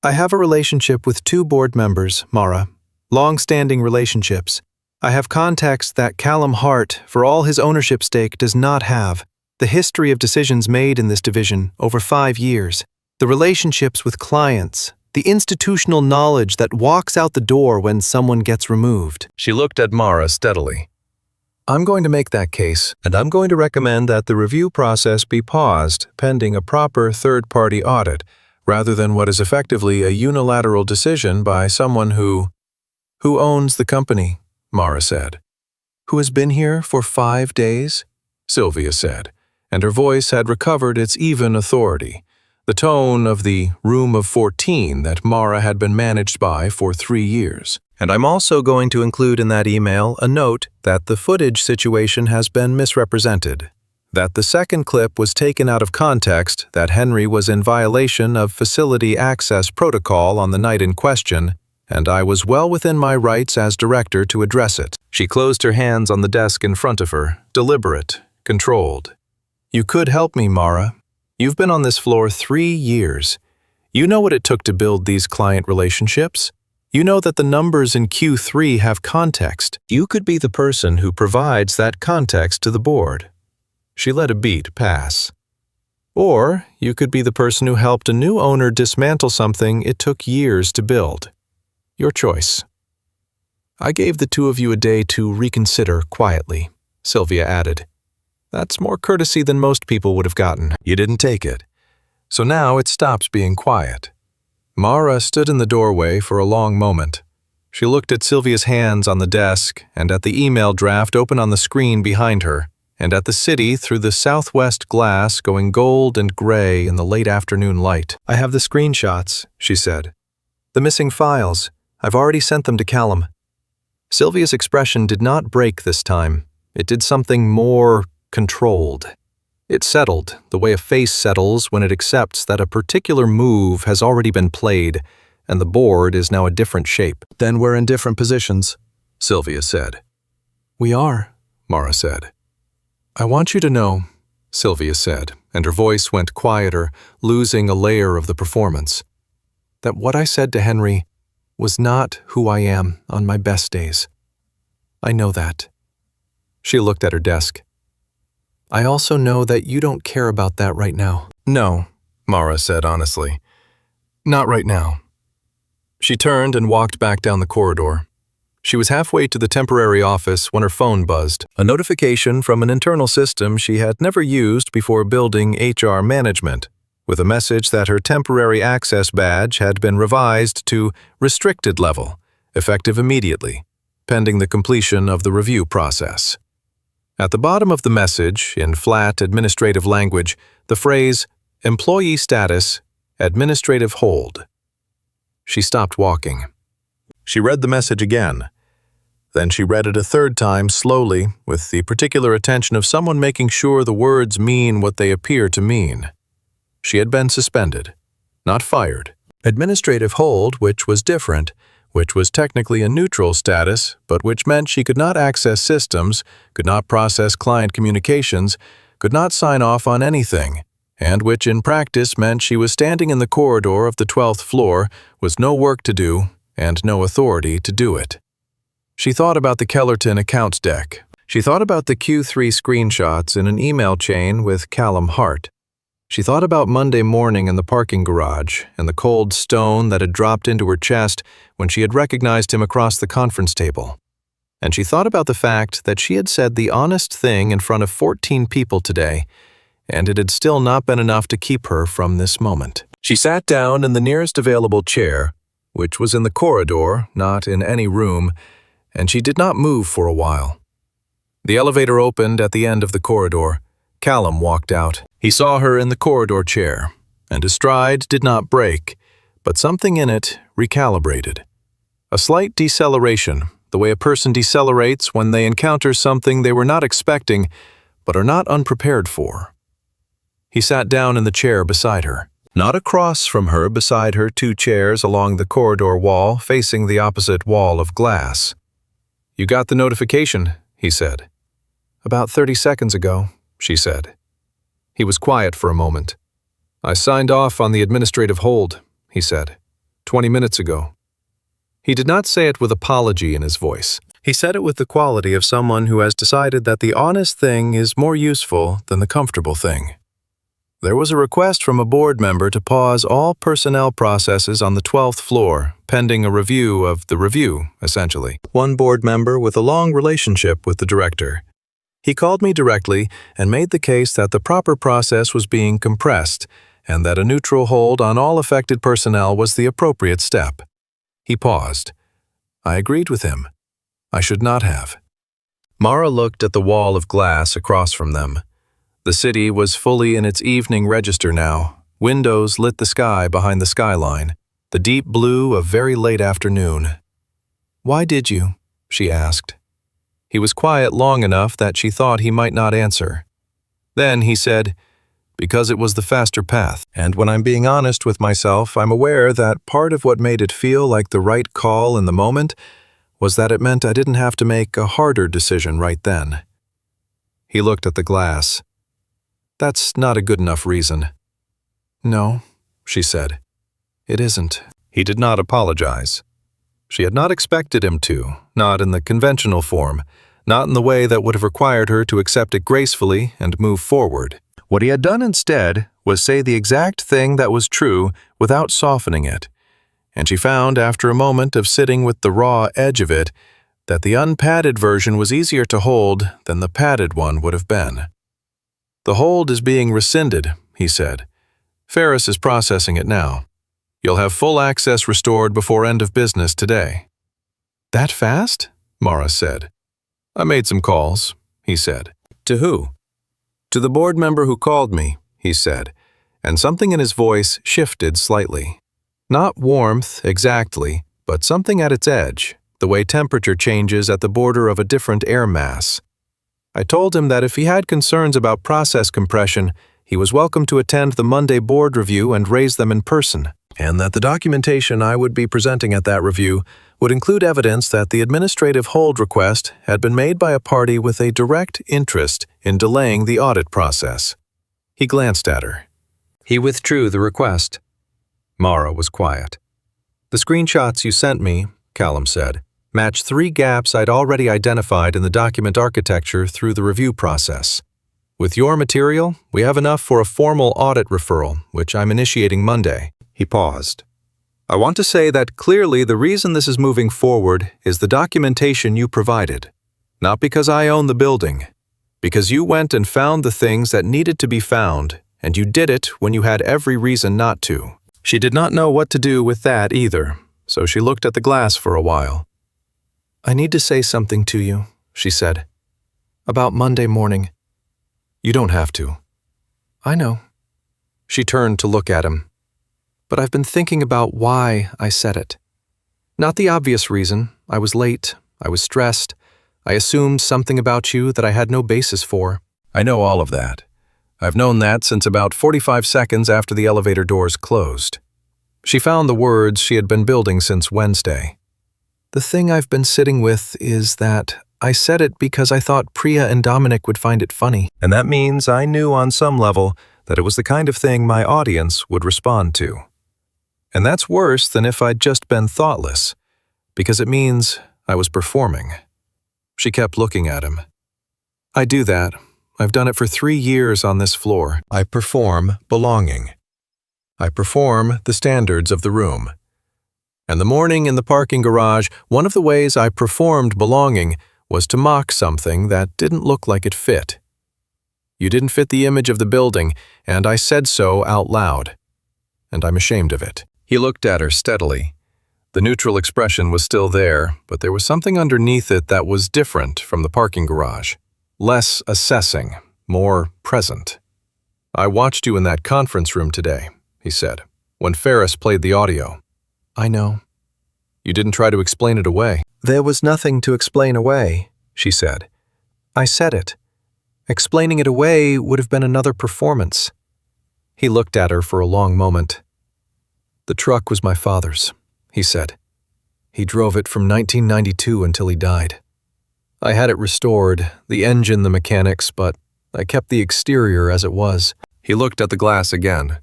[SPEAKER 1] "I have a relationship with 2 board members, Mara. Long-standing relationships. I have context that Callum Harte, for all his ownership stake, does not have. The history of decisions made in this division over 5 years. The relationships with clients. The institutional knowledge that walks out the door when someone gets removed." She looked at Mara steadily. "I'm going to make that case, and I'm going to recommend that the review process be paused pending a proper third-party audit, rather than what is effectively a unilateral decision by someone who owns the company," Mara said. "Who has been here for 5 days?" Sylvia said, and her voice had recovered its even authority, the tone of the room of 14 that Mara had been managed by for 3 years. "And I'm also going to include in that email a note that the footage situation has been misrepresented, that the second clip was taken out of context, that Henry was in violation of facility access protocol on the night in question, and I was well within my rights as director to address it." She closed her hands on the desk in front of her, deliberate, controlled. "You could help me, Mara. You've been on this floor 3 years. You know what it took to build these client relationships. You know that the numbers in Q3 have context. You could be the person who provides that context to the board." She let a beat pass. "Or you could be the person who helped a new owner dismantle something it took years to build. Your choice." "I gave the 2 of you a day to reconsider quietly," Sylvia added. "That's more courtesy than most people would have gotten. You didn't take it. So now it stops being quiet." Mara stood in the doorway for a long moment. She looked at Sylvia's hands on the desk and at the email draft open on the screen behind her, and at the city through the southwest glass going gold and gray in the late afternoon light. "I have the screenshots," she said. "The missing files. I've already sent them to Callum." Sylvia's expression did not break this time. It did something more controlled. It settled, the way a face settles when it accepts that a particular move has already been played, and the board is now a different shape. "Then we're in different positions," Sylvia said. "We are," Mara said. "I want you to know," Sylvia said, and her voice went quieter, losing a layer of the performance, "that what I said to Henry was not who I am on my best days. I know that." She looked at her desk. "I also know that you don't care about that right now." "No," Mara said honestly. "Not right now." She turned and walked back down the corridor. She was halfway to the temporary office when her phone buzzed, a notification from an internal system she had never used before building HR management, with a message that her temporary access badge had been revised to restricted level, effective immediately, pending the completion of the review process. At the bottom of the message, in flat administrative language, the phrase, "Employee status, administrative hold." She stopped walking. She read the message again. Then she read it a third time slowly, with the particular attention of someone making sure the words mean what they appear to mean. She had been suspended, not fired. Administrative hold, which was different, which was technically a neutral status, but which meant she could not access systems, could not process client communications, could not sign off on anything, and which in practice meant she was standing in the corridor of the 12th floor, with no work to do, and no authority to do it. She thought about the Kellerton accounts deck. She thought about the Q3 screenshots in an email chain with Callum Harte. She thought about Monday morning in the parking garage and the cold stone that had dropped into her chest when she had recognized him across the conference table. And she thought about the fact that she had said the honest thing in front of 14 people today, and it had still not been enough to keep her from this moment. She sat down in the nearest available chair, which was in the corridor, not in any room, and she did not move for a while. The elevator opened at the end of the corridor. Callum walked out. He saw her in the corridor chair, and his stride did not break, but something in it recalibrated. A slight deceleration, the way a person decelerates when they encounter something they were not expecting but are not unprepared for. He sat down in the chair beside her. Not across from her, beside her, 2 chairs along the corridor wall facing the opposite wall of glass. "You got the notification," he said. "About 30 seconds ago," she said. He was quiet for a moment. "I signed off on the administrative hold," he said. 20 minutes ago." He did not say it with apology in his voice. He said it with the quality of someone who has decided that the honest thing is more useful than the comfortable thing. There was a request from a board member to pause all personnel processes on the 12th floor, pending a review of the review, essentially. One board member with a long relationship with the director. He called me directly and made the case that the proper process was being compressed and that a neutral hold on all affected personnel was the appropriate step. He paused. I agreed with him. I should not have. Mara looked at the wall of glass across from them. The city was fully in its evening register now. Windows lit the sky behind the skyline, the deep blue of very late afternoon. "Why did you?" she asked. He was quiet long enough that she thought he might not answer. Then he said, "Because it was the faster path. And when I'm being honest with myself, I'm aware that part of what made it feel like the right call in the moment was that it meant I didn't have to make a harder decision right then." He looked at the glass. "That's not a good enough reason." "No," she said. "It isn't." He did not apologize. She had not expected him to, not in the conventional form, not in the way that would have required her to accept it gracefully and move forward. What he had done instead was say the exact thing that was true without softening it, and she found after a moment of sitting with the raw edge of it that the unpadded version was easier to hold than the padded one would have been. "The hold is being rescinded," he said. "Ferris is processing it now. You'll have full access restored before end of business today." "That fast?" Mara said. "I made some calls," he said. "To who?" "To the board member who called me," he said, and something in his voice shifted slightly. Not warmth, exactly, but something at its edge, the way temperature changes at the border of a different air mass. "I told him that if he had concerns about process compression, he was welcome to attend the Monday board review and raise them in person, and that the documentation I would be presenting at that review would include evidence that the administrative hold request had been made by a party with a direct interest in delaying the audit process." He glanced at her. "He withdrew the request." Mara was quiet. "The screenshots you sent me," Callum said, "match 3 gaps I'd already identified in the document architecture through the review process. With your material, we have enough for a formal audit referral, which I'm initiating Monday." He paused. "I want to say that clearly the reason this is moving forward is the documentation you provided. Not because I own the building. Because you went and found the things that needed to be found, and you did it when you had every reason not to." She did not know what to do with that either, so she looked at the glass for a while. "I need to say something to you," she said. "About Monday morning." "You don't have to." "I know." She turned to look at him. "But I've been thinking about why I said it. Not the obvious reason. I was late. I was stressed. I assumed something about you that I had no basis for." "I know all of that. I've known that since about 45 seconds after the elevator doors closed." She found the words she had been building since Wednesday. "The thing I've been sitting with is that I said it because I thought Priya and Dominic would find it funny. And that means I knew on some level that it was the kind of thing my audience would respond to. And that's worse than if I'd just been thoughtless, because it means I was performing." She kept looking at him. "I do that. I've done it for 3 years on this floor. I perform belonging. I perform the standards of the room. And the morning in the parking garage, one of the ways I performed belonging was to mock something that didn't look like it fit. You didn't fit the image of the building, and I said so out loud. And I'm ashamed of it." He looked at her steadily. The neutral expression was still there, but there was something underneath it that was different from the parking garage. Less assessing, more present. "I watched you in that conference room today," he said, "when Ferris played the audio." "I know." You didn't try to explain it away. There was nothing to explain away, she said. I said it. Explaining it away would have been another performance. He looked at her for a long moment. The truck was my father's, he said. He drove it from 1992 until he died. I had it restored, the engine, the mechanics, but I kept the exterior as it was. He looked at the glass again.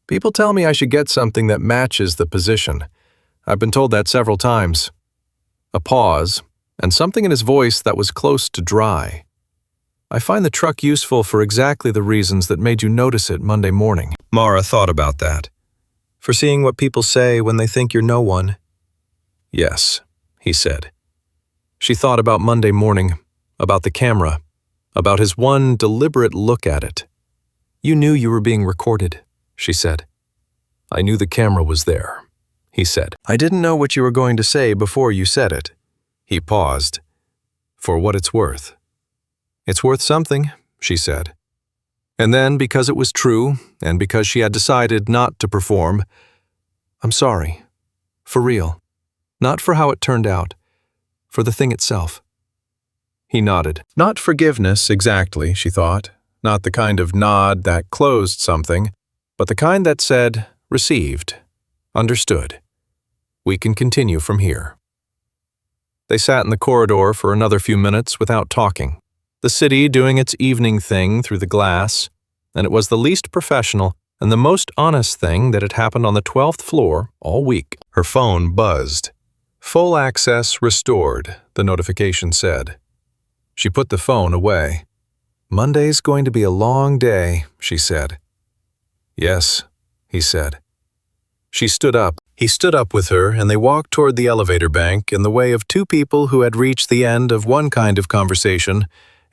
[SPEAKER 1] People tell me I should get something that matches the position. I've been told that several times. A pause, and something in his voice that was close to dry. I find the truck useful for exactly the reasons that made you notice it Monday morning. Mara thought about that. For seeing what people say when they think you're no one. Yes, he said. She thought about Monday morning, about the camera, about his one deliberate look at it. You knew you were being recorded, she said. I knew the camera was there, he said. I didn't know what you were going to say before you said it. He paused. For what it's worth. It's worth something, she said. And then, because it was true, and because she had decided not to perform, I'm sorry. For real. Not for how it turned out. For the thing itself. He nodded. Not forgiveness, exactly, she thought. Not the kind of nod that closed something, but the kind that said, received, understood. We can continue from here. They sat in the corridor for another few minutes without talking. The city doing its evening thing through the glass, and it was the least professional and the most honest thing that had happened on the 12th floor all week. Her phone buzzed. Full access restored, the notification said. She put the phone away. Monday's going to be a long day, she said. Yes, he said. She stood up. He stood up with her, and they walked toward the elevator bank in the way of two people who had reached the end of one kind of conversation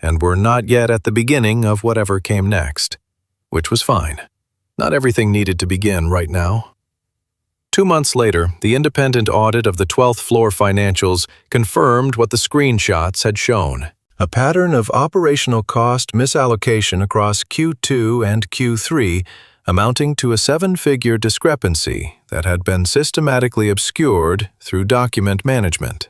[SPEAKER 1] and were not yet at the beginning of whatever came next, which was fine. Not everything needed to begin right now. 2 months later, the independent audit of the 12th floor financials confirmed what the screenshots had shown. A pattern of operational cost misallocation across Q2 and Q3 amounting to a 7-figure discrepancy that had been systematically obscured through document management.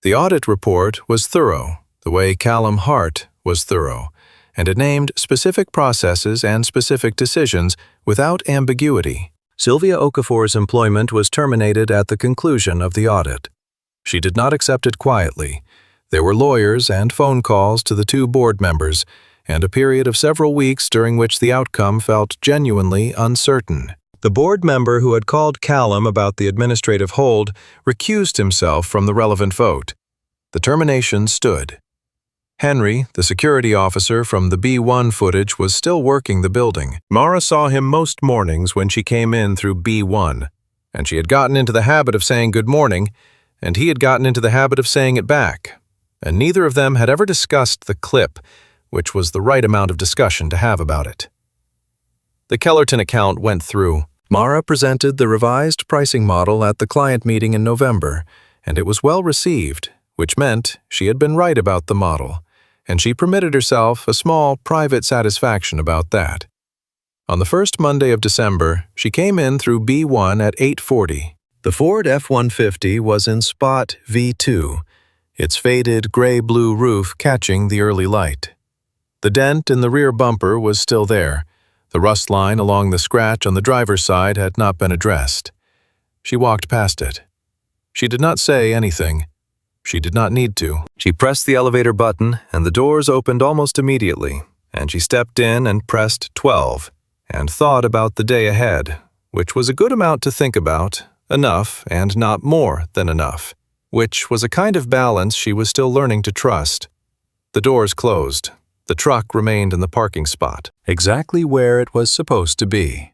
[SPEAKER 1] The audit report was thorough, the way Callum Harte was thorough, and it named specific processes and specific decisions without ambiguity. Sylvia Okafor's employment was terminated at the conclusion of the audit. She did not accept it quietly. There were lawyers and phone calls to the 2 board members, and a period of several weeks during which the outcome felt genuinely uncertain. The board member who had called Callum about the administrative hold recused himself from the relevant vote. The termination stood. Henry, the security officer from the B1 footage, was still working the building. Mara saw him most mornings when she came in through B1, and she had gotten into the habit of saying good morning, and he had gotten into the habit of saying it back, and neither of them had ever discussed the clip, which was the right amount of discussion to have about it. The Kellerton account went through. Mara presented the revised pricing model at the client meeting in November, and it was well received, which meant she had been right about the model, and she permitted herself a small private satisfaction about that. On the first Monday of December, she came in through B1 at 8:40. The Ford F-150 was in spot V2, its faded gray-blue roof catching the early light. The dent in the rear bumper was still there. The rust line along the scratch on the driver's side had not been addressed. She walked past it. She did not say anything. She did not need to. She pressed the elevator button, and the doors opened almost immediately, and she stepped in and pressed 12, and thought about the day ahead, which was a good amount to think about, enough and not more than enough, which was a kind of balance she was still learning to trust. The doors closed. The truck remained in the parking spot, exactly where it was supposed to be.